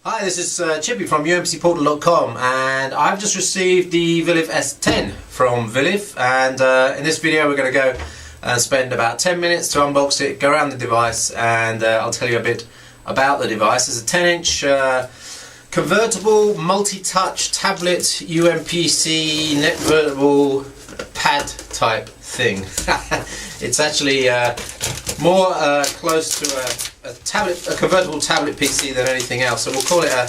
Hi, this is Chippy from umpcportal.com, and I've just received the Viliv S10 from Viliv, and in this video we're going to go and spend about 10 minutes to unbox it, go around the device, and I'll tell you a bit about the device. It's a 10-inch convertible multi-touch tablet UMPC netvertible pad type thing. It's actually more close to a convertible tablet PC than anything else, so we'll call it a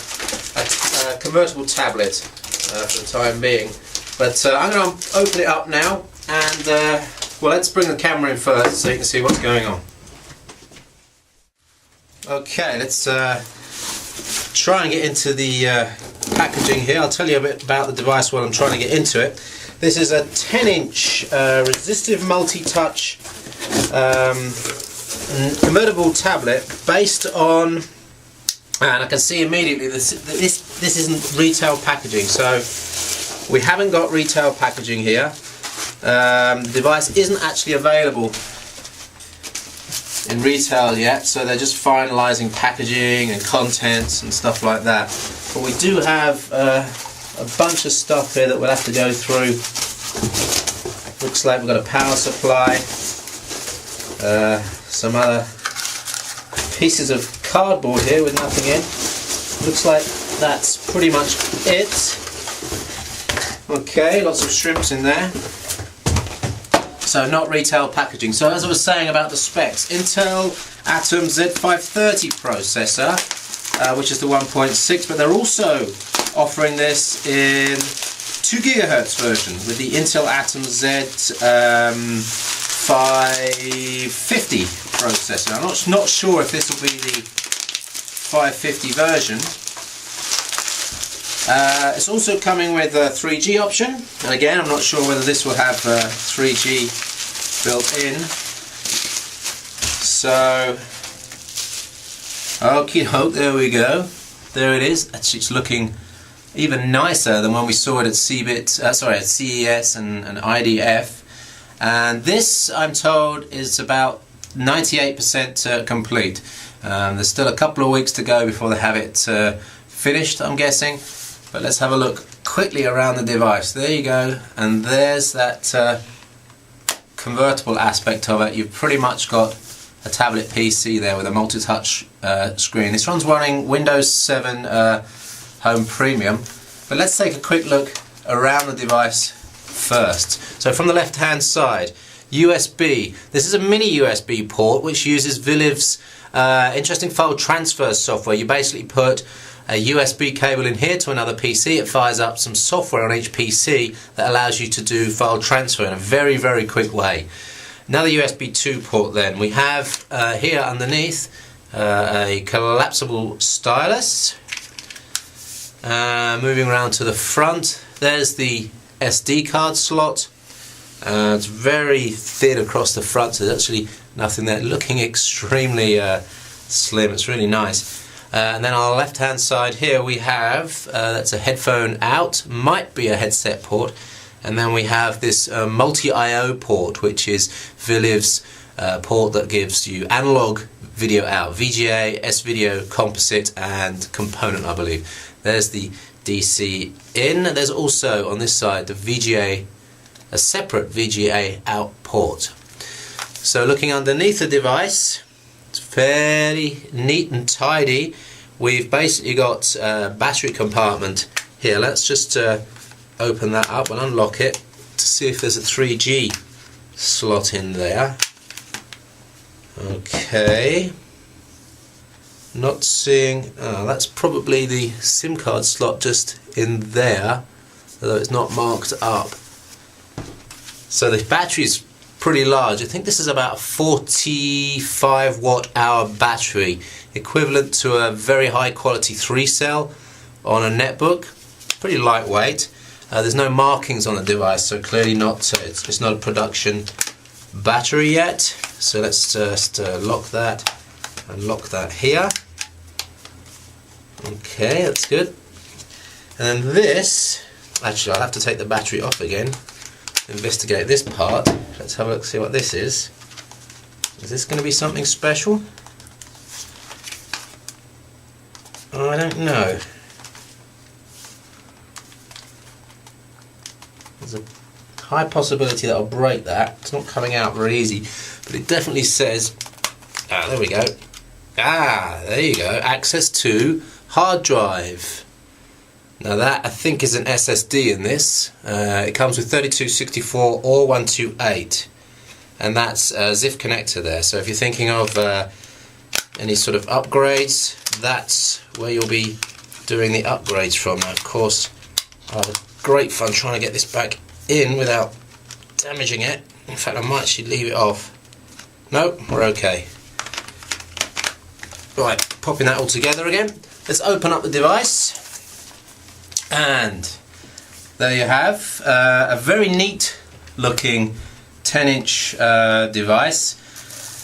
convertible tablet for the time being. But I'm going to open it up now, and well, let's bring the camera in first so you can see what's going on. Okay, let's try and get into the packaging here. I'll tell you a bit about the device while I'm trying to get into it. This is a 10-inch resistive multi-touch convertible tablet based on, and I can see immediately this isn't retail packaging, so we haven't got retail packaging here. The device isn't actually available in retail yet, so they're just finalising packaging and contents and stuff like that. But we do have a bunch of stuff here that we'll have to go through. Looks like we've got a power supply, some other pieces of cardboard here with nothing in. Looks like that's pretty much it. Okay, lots of shrimps in there. So not retail packaging. So as I was saying about the specs, Intel Atom Z530 processor, which is the 1.6, but they're also offering this in 2 GHz version with the Intel Atom Z550 processor. I'm not sure if this will be the 550 version. It's also coming with a 3G option, and again I'm not sure whether this will have 3G built in. So, okie doke, there we go. There it is. Actually, it's looking even nicer than when we saw it at CeS and IDF. And this, I'm told, is about 98% complete. There's still a couple of weeks to go before they have it finished, I'm guessing. But let's have a look quickly around the device. There you go, and there's that convertible aspect of it. You've pretty much got a tablet PC there with a multi-touch screen. This one's running Windows 7 Home Premium. But let's take a quick look around the device first. So from the left hand side, USB. This is a mini USB port which uses Viliv's interesting file transfer software. You basically put a USB cable in here to another PC. It fires up some software on each PC that allows you to do file transfer in a very, very quick way. Another USB 2 port then. We have here underneath a collapsible stylus. Moving around to the front, there's the SD card slot. It's very thin across the front, so there's actually nothing there. Looking extremely slim, it's really nice. And then on the left hand side here we have, that's a headphone out, might be a headset port. And then we have this multi-IO port, which is Viliv's port that gives you analog video out, VGA, S-video, composite and component, I believe. There's the DC in. There's also on this side the VGA, a separate VGA out port. So looking underneath the device, it's fairly neat and tidy. We've basically got a battery compartment here. Let's just open that up and unlock it to see if there's a 3G slot in there. Okay. Not seeing, that's probably the SIM card slot just in there, although it's not marked up. So the battery's pretty large. I think this is about a 45 watt hour battery, equivalent to a very high quality 3-cell on a netbook. Pretty lightweight. There's no markings on the device, so clearly not. It's not a production battery yet. So let's just lock that and lock that here. Okay, that's good. And then this, actually I'll have to take the battery off again, investigate this part. Let's have a look, see what this is. Is this going to be something special? I don't know. There's a high possibility that I'll break that. It's not coming out very easy, but it definitely says, there we go. There you go. Access to hard drive. Now that I think is an SSD in this. It comes with 3264 or 128, and that's a ZIF connector there. So if you're thinking of any sort of upgrades, that's where you'll be doing the upgrades from. Now, of course, I had great fun trying to get this back in without damaging it. In fact, I might actually leave it off. No, we're okay. Right, popping that all together again. Let's open up the device, and there you have a very neat looking 10-inch device.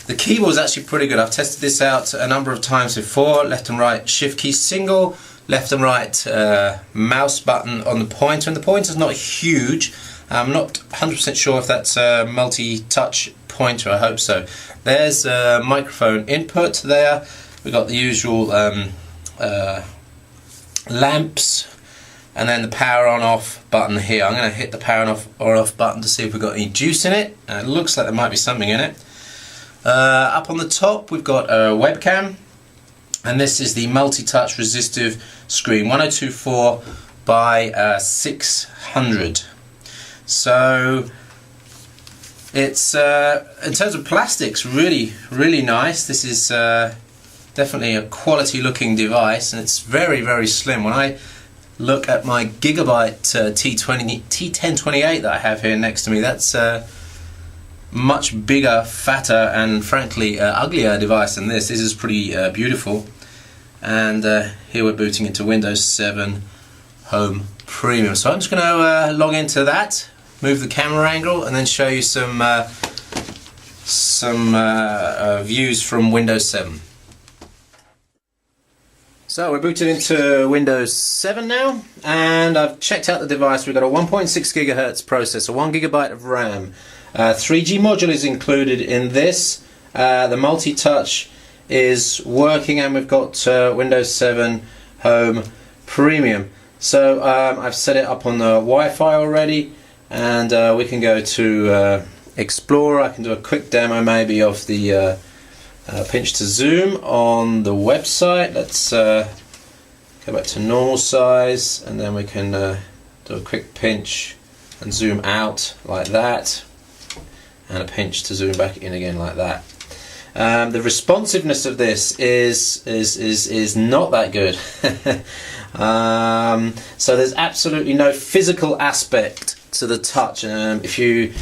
The keyboard is actually pretty good. I've tested this out a number of times before. Left and right shift key single, left and right mouse button on the pointer, and the pointer is not huge. I'm not 100% sure if that's a multi-touch pointer. I hope so. There's a microphone input there. We've got the usual lamps, and then the power on off button here. I'm going to hit the power on off button to see if we've got any juice in it. It looks like there might be something in it. Up on the top we've got a webcam, and this is the multi-touch resistive screen, 1024 by 600. So it's in terms of plastics, really nice. This is definitely a quality looking device, and it's very slim. When I look at my Gigabyte T1028 that I have here next to me, that's much bigger, fatter, and frankly uglier device than this. This is pretty beautiful. And here we're booting into Windows 7 Home Premium. So I'm just going to log into that, move the camera angle, and then show you some views from Windows 7. So we're booted into Windows 7 now, and I've checked out the device. We've got a 1.6 GHz processor, 1 GB of RAM. 3G module is included in this. The multi-touch is working, and we've got Windows 7 Home Premium. So I've set it up on the Wi-Fi already, and we can go to Explorer. I can do a quick demo maybe of the pinch to zoom on the website. Let's go back to normal size, and then we can do a quick pinch and zoom out like that, and a pinch to zoom back in again like that. The responsiveness of this is not that good. So there's absolutely no physical aspect to the touch. If you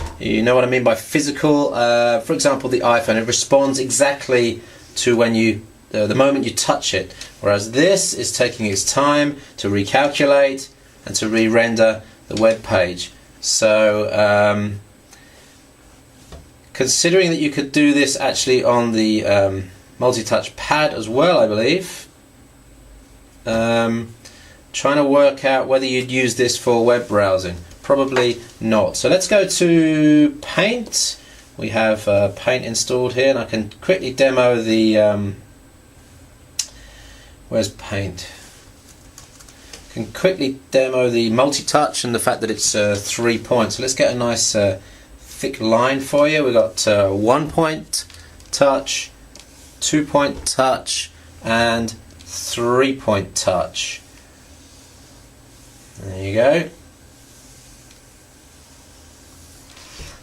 know what I mean by physical, for example, the iPhone, it responds exactly to when you the moment you touch it, whereas this is taking its time to recalculate and to re-render the web page. So considering that you could do this actually on the multi-touch pad as well, I believe, trying to work out whether you'd use this for web browsing. Probably not. So let's go to Paint. We have Paint installed here, and I can quickly demo the where's Paint? I can quickly demo the multi-touch and the fact that it's 3 points. So let's get a nice thick line for you. We've got 1 point touch, 2 point touch, and 3 point touch. There you go.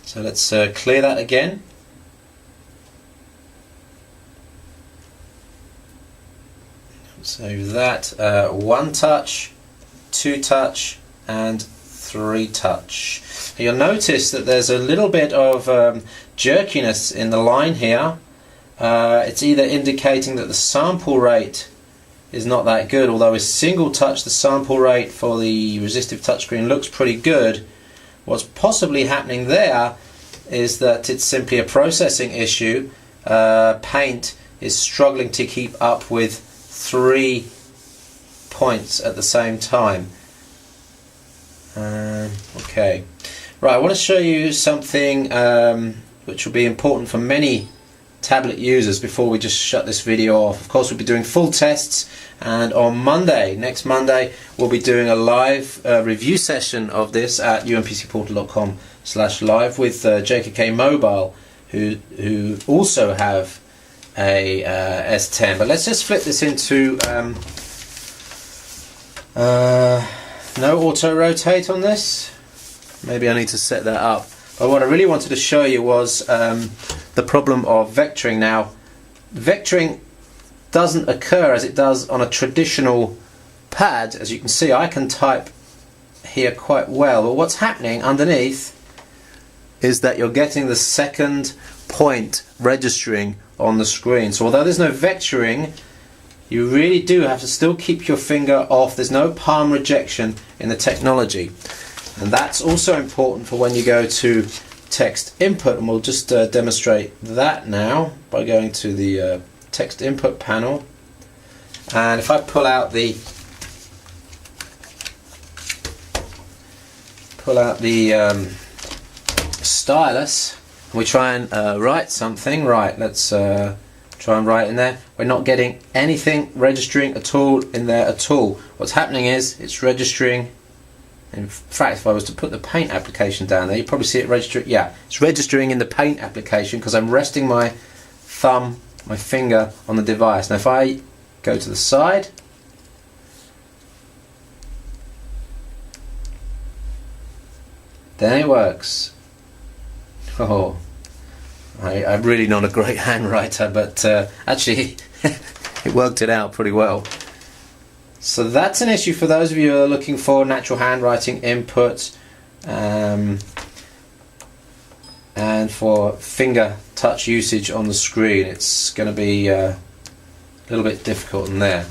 So let's clear that again. Save that. 1 touch, 2 touch, and 3 touch. You'll notice that there's a little bit of jerkiness in the line here. It's either indicating that the sample rate is not that good, although with single touch the sample rate for the resistive touchscreen looks pretty good. What's possibly happening there is that it's simply a processing issue. Paint is struggling to keep up with 3 points at the same time. Okay, right, I want to show you something which will be important for many tablet users before we just shut this video off. Of course, we'll be doing full tests, and on Monday, next Monday, we'll be doing a live review session of this at umpcportal.com/live with JKK Mobile, who also have a S10. But let's just flip this into no auto rotate on this. Maybe I need to set that up. But what I really wanted to show you was the problem of vectoring. Now, vectoring doesn't occur as it does on a traditional pad. As you can see, I can type here quite well, but what's happening underneath is that you're getting the second point registering on the screen. So although there's no vectoring, you really do have to still keep your finger off. There's no palm rejection in the technology, and that's also important for when you go to text input, and we'll just demonstrate that now by going to the text input panel. And if I pull out the stylus, we try and write something. Right, let's try and write in there. We're not getting anything registering at all in there at all. What's happening is it's registering. In fact, if I was to put the paint application down there, you'd probably see it register. Yeah, it's registering in the paint application because I'm resting my thumb, my finger on the device. Now if I go to the side, then it works. Oh, I'm really not a great handwriter, but actually it worked it out pretty well. So that's an issue for those of you who are looking for natural handwriting input and for finger touch usage on the screen. It's going to be a little bit difficult in there.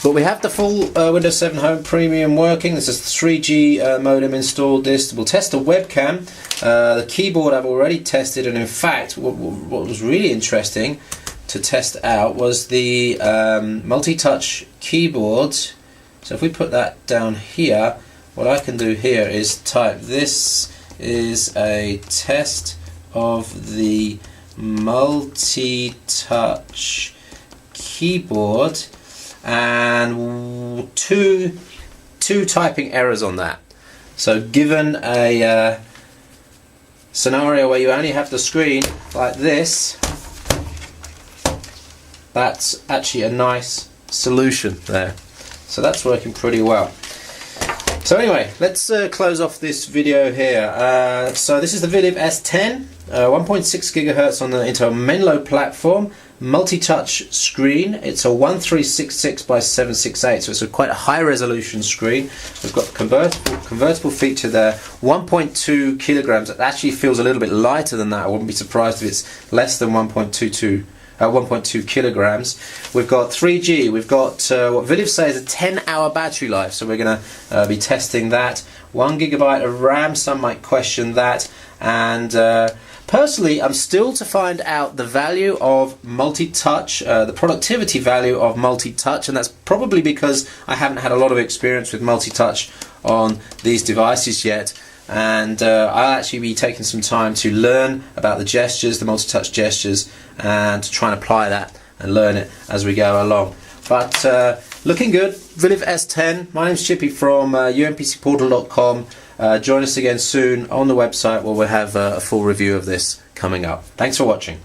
But we have the full Windows 7 Home Premium working. This is the 3G modem installed. We'll test the webcam. The keyboard I've already tested, and in fact what was really interesting to test out was the multi-touch keyboard. So if we put that down here, what I can do here is type, this is a test of the multi-touch keyboard, and two typing errors on that. So given a scenario where you only have the screen like this, that's actually a nice solution there. So that's working pretty well. So anyway, let's close off this video here. So this is the Viliv S10, 1.6 GHz on the Intel Menlo platform, multi-touch screen. It's a 1366 by 768, so it's a quite a high resolution screen. We've got the convertible feature there, 1.2 kilograms. It actually feels a little bit lighter than that. I wouldn't be surprised if it's less than 1.2 kilograms. We've got 3G, we've got what Viliv says is a 10-hour battery life, so we're going to be testing that. 1 GB of RAM, some might question that, and personally I'm still to find out the value of multi-touch, the productivity value of multi-touch, and that's probably because I haven't had a lot of experience with multi-touch on these devices yet. And I'll actually be taking some time to learn about the gestures, the multi-touch gestures, and to try and apply that and learn it as we go along. But looking good, Viliv S10. My name's Chippy from umpcportal.com. Join us again soon on the website where we'll have a full review of this coming up. Thanks for watching.